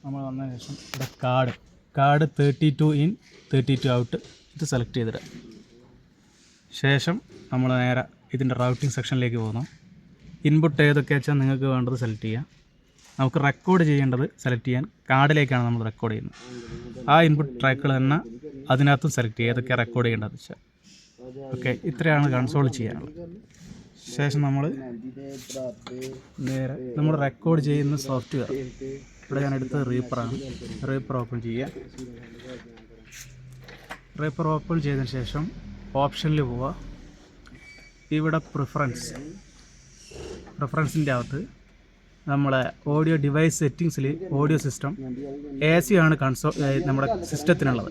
നമ്മൾ വന്നതിന് ശേഷം ഇവിടെ കാർഡ് 32 ഇൻ 32 ഔട്ട് ഇത് സെലക്ട് ചെയ്തിടുക. ശേഷം നമ്മൾ നേരെ ഇതിൻ്റെ റൗട്ടിംഗ് സെക്ഷനിലേക്ക് പോകുന്നു. ഇൻപുട്ട് ഏതൊക്കെയാ വെച്ചാൽ നിങ്ങൾക്ക് വേണ്ടത് സെലക്ട് ചെയ്യാം. നമുക്ക് റെക്കോർഡ് ചെയ്യേണ്ടത് സെലക്ട് ചെയ്യാൻ കാർഡിലേക്കാണ് നമ്മൾ റെക്കോർഡ് ചെയ്യുന്നത്. ആ ഇൻപുട്ട് ട്രാക്കുകൾ തന്നെ അതിനകത്തും സെലക്ട് ചെയ്യുക ഏതൊക്കെയാണ് റെക്കോർഡ് ചെയ്യേണ്ടത് വെച്ചാൽ. ഓക്കെ, ഇത്രയാണ് കൺസോൾ ചെയ്യാനുള്ളത്. ശേഷം നമ്മൾ നേരെ നമ്മൾ റെക്കോർഡ് ചെയ്യുന്ന സോഫ്റ്റ്വെയർ ഇവിടെ ഞാൻ എടുത്തത് റീപ്പറാണ്. റീപ്പർ ഓപ്പൺ ചെയ്യുക. റീപ്പർ ഓപ്പൺ ചെയ്തതിന് ശേഷം ഓപ്ഷനിൽ പോവുക. ഇവിടെ പ്രിഫറൻസിൻ്റെ അകത്ത് നമ്മളെ ഓഡിയോ ഡിവൈസ് സെറ്റിങ്സിൽ ഓഡിയോ സിസ്റ്റം AC ആണ് നമ്മുടെ സിസ്റ്റത്തിനുള്ളത്.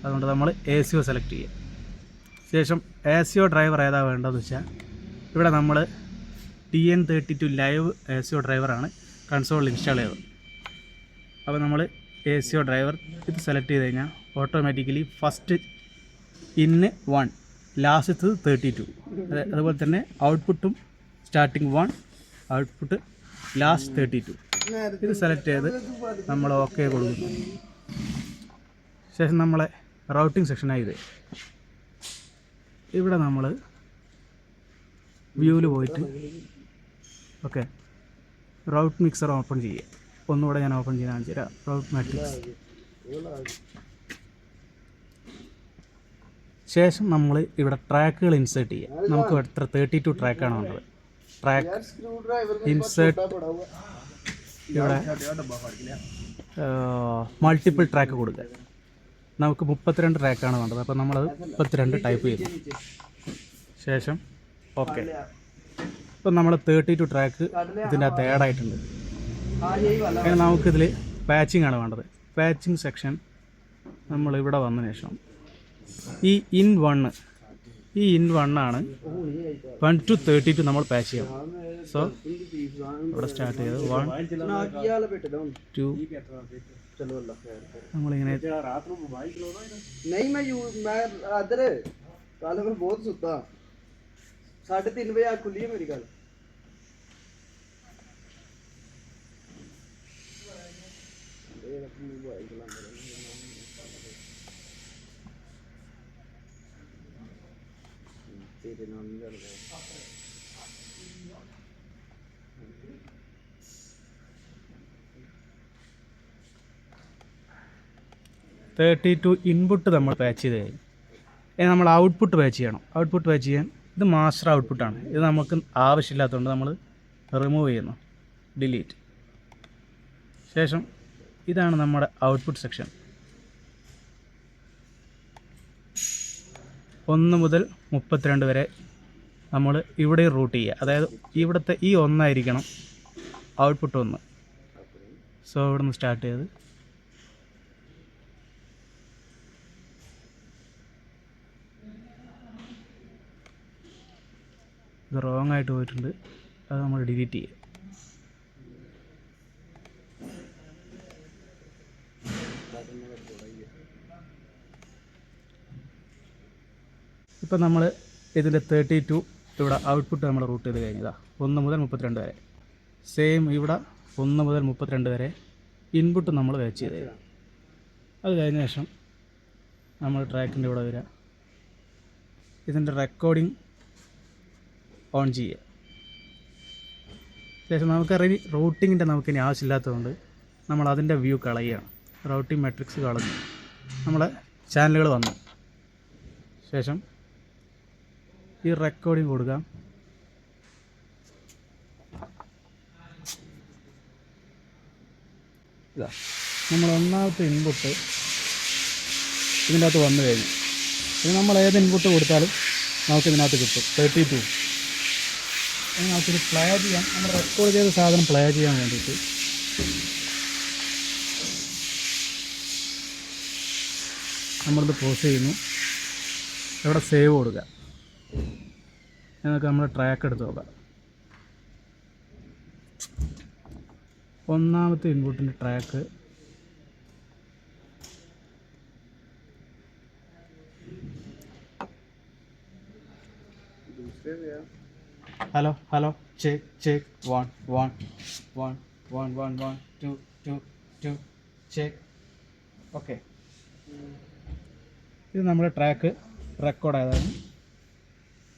അതുകൊണ്ട് നമ്മൾ ACO സെലക്ട് ചെയ്യുക. ശേഷം ACO ഡ്രൈവർ ഏതാ വേണ്ടതെന്ന് വെച്ചാൽ ഇവിടെ നമ്മൾ TN32 ലൈവ് ACO ഡ്രൈവറാണ് കൺസോളിൽ ഇൻസ്റ്റാൾ ചെയ്തത്. അപ്പോൾ നമ്മൾ ACO ഡ്രൈവർ ഇത് സെലക്ട് ചെയ്ത് കഴിഞ്ഞാൽ ഓട്ടോമാറ്റിക്കലി ഫസ്റ്റ് ഇന്ന് 1 ലാസ്റ്റ് 32 അതുപോലെ തന്നെ ഔട്ട്പുട്ടും സ്റ്റാർട്ടിങ് 1 ഔട്ട്പുട്ട് ലാസ്റ്റ് 32 ഇത് സെലക്ട് ചെയ്ത് നമ്മൾ ഓക്കെ കൊടുക്കുന്നു. ശേഷം നമ്മളെ റൗട്ടിംഗ് സെക്ഷനായി ഇത് ഇവിടെ നമ്മൾ വ്യൂവിൽ പോയിട്ട് ഓക്കെ റൗട്ട് മിക്സർ ഓപ്പൺ ചെയ്യുക. ഒന്നുകൂടെ ഞാൻ ഓപ്പൺ ചെയ്യാൻ കാണിച്ചു തരാം. റൗട്ട് മാട്രിക്സ്. ശേഷം നമ്മൾ ഇവിടെ ട്രാക്കുകൾ ഇൻസേർട്ട് ചെയ്യുക. നമുക്ക് എത്ര 32 ട്രാക്കാണ് വേണ്ടത്. ട്രാക്ക് ഇൻസേർട്ട് ഇവിടെ മൾട്ടിപ്പിൾ ട്രാക്ക് കൊടുക്കുക. നമുക്ക് 32 ട്രാക്കാണ് വേണ്ടത്. അപ്പോൾ നമ്മളത് 32 ടൈപ്പ് ചെയ്യുന്നു. ശേഷം ഓക്കെ, ഇപ്പം നമ്മൾ 32 ട്രാക്ക് ഇതിൻ്റെ അകത്ത് ആഡ് ആയിട്ടുണ്ട്. അങ്ങനെ നമുക്കിതിൽ പാച്ചിങ് ആണ് വേണ്ടത്. പാച്ചിങ് സെക്ഷൻ നമ്മൾ ഇവിടെ വന്നതിന് ശേഷം ഈ ഇൻ 1 ആണ് 1 to 32 നമ്മൾ പാച്ച് ചെയ്യണം. സോ ഇവിടെ സ്റ്റാർട്ട് ചെയ്ത് 1 2 നമ്മളിങ്ങനെ ഇൻപുട്ട് നമ്മൾ പാച്ച് ചെയ്ത് കഴിഞ്ഞു. ഇനി നമ്മൾ ഔട്ട്പുട്ട് പാച്ച് ചെയ്യണം. ഔട്ട്പുട്ട് പാച്ച് ചെയ്യാൻ ഇത് മാസ്റ്റർ ഔട്ട്പുട്ടാണ്. ഇത് നമുക്ക് ആവശ്യമില്ലാത്തതുകൊണ്ട് നമ്മൾ റിമൂവ് ചെയ്യുന്നു, ഡിലീറ്റ്. ശേഷം ഇതാണ് നമ്മുടെ ഔട്ട്പുട്ട് സെക്ഷൻ. 1 മുതൽ 32 വരെ നമ്മൾ ഇവിടെ റൂട്ട് ചെയ്യുക. അതായത് ഇവിടുത്തെ ഈ 1 ആയിരിക്കണം ഔട്ട്പുട്ട് 1. സോ ഇവിടെ നിന്ന് സ്റ്റാർട്ട് ചെയ്ത് ഇത് റോങ് ആയിട്ട് പോയിട്ടുണ്ട്. അത് നമ്മൾ ഡിലീറ്റ് ചെയ്യുക. ഇപ്പം നമ്മൾ ഇതിൻ്റെ 32 ഇവിടെ ഔട്ട്പുട്ട് നമ്മൾ റൂട്ട് ചെയ്ത് കഴിഞ്ഞതാണ്. 1 മുതൽ 32 വരെ. സെയിം ഇവിടെ 1 മുതൽ 32 വരെ ഇൻപുട്ട് നമ്മൾ പാച്ച് ചെയ്ത് തരാം. അത് കഴിഞ്ഞ ശേഷം നമ്മൾ ട്രാക്കിൻ്റെ ഇവിടെ വരിക. ഇതിൻ്റെ റെക്കോർഡിംഗ് ഓൺ ചെയ്യുക. ശേഷം നമുക്കറിയാം റൂട്ടിങ്ങിൻ്റെ നമുക്കിനി ആവശ്യമില്ലാത്തതുകൊണ്ട് നമ്മൾ അതിൻ്റെ വ്യൂ കളയുകയാണ്. റൗട്ടിംഗ് മാട്രിക്സ് കളഞ്ഞു. നമ്മളെ ചാനലുകൾ വന്നു. ശേഷം ഈ റെക്കോർഡിംഗ് കൊടുക്കാം. ഇതാ നമ്മൾ ഒന്നാമത്തെ ഇൻപുട്ട് ഇതിൻ്റെ അകത്ത് വന്നു കഴിഞ്ഞു. ഇത് നമ്മൾ ഏത് ഇൻപുട്ട് കൊടുത്താലും നമുക്കിതിനകത്ത് കിട്ടും 32. നമുക്കിത് പ്ലേ ചെയ്യാം. നമ്മൾ റെക്കോർഡ് ചെയ്ത സാധനം പ്ലേ ചെയ്യാൻ വേണ്ടിയിട്ട് നമ്മളിത് പോസ് ചെയ്യുന്നു. ഇവിടെ സേവ് കൊടുക്കുക. എന്നൊക്കെ നമ്മൾ ട്രാക്ക് എടുത്ത് നോക്കാം. ഒന്നാമത്തെ ഇൻപുട്ടിൻ്റെ track hello check 1 1 1 1 1 1 2 2 2 check. Okay, ഇത് നമ്മുടെ ട്രാക്ക് റെക്കോർഡ് ആയതാണ്.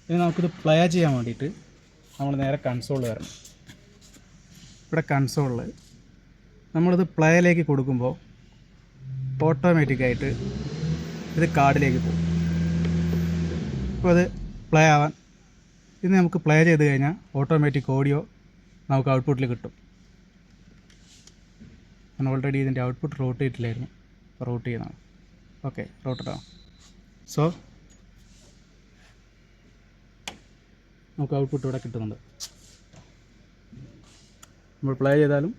ഇനി നമുക്കിത് പ്ലേ ചെയ്യാൻ വേണ്ടിയിട്ട് നമ്മൾ നേരെ കൺസോളിൽ വരണം. ഇവിടെ കൺസോളിൽ നമ്മളിത് പ്ലേയിലേക്ക് കൊടുക്കുമ്പോൾ ഓട്ടോമാറ്റിക്കായിട്ട് ഇത് കാർഡിലേക്ക് പോകും. അപ്പോൾ അത് പ്ലേ ആവാൻ ഇത് നമുക്ക് പ്ലേ ചെയ്ത് കഴിഞ്ഞാൽ ഓട്ടോമാറ്റിക് ഓഡിയോ നമുക്ക് ഔട്ട്പുട്ടിൽ കിട്ടും. ഞാൻ ഓൾറെഡി ഇതിൻ്റെ ഔട്ട്പുട്ട് റൂട്ട് ചെയ്തിട്ടില്ലായിരുന്നു, അപ്പോൾ റൂട്ട് ചെയ്യുന്നതാണ്. ഓക്കെ, റൂട്ടിടാം. സോ നമുക്ക് ഔട്ട്പുട്ട് ഇവിടെ കിട്ടുന്നുണ്ട്. നമ്മൾ പ്ലേ ചെയ്താലും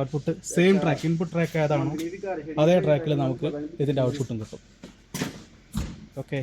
output same track, input track ഏതാണോ അതേ ട്രാക്കിൽ നമുക്ക് ഇതിൻ്റെ ഔട്ട്പുട്ടും കിട്ടും. ഓക്കെ.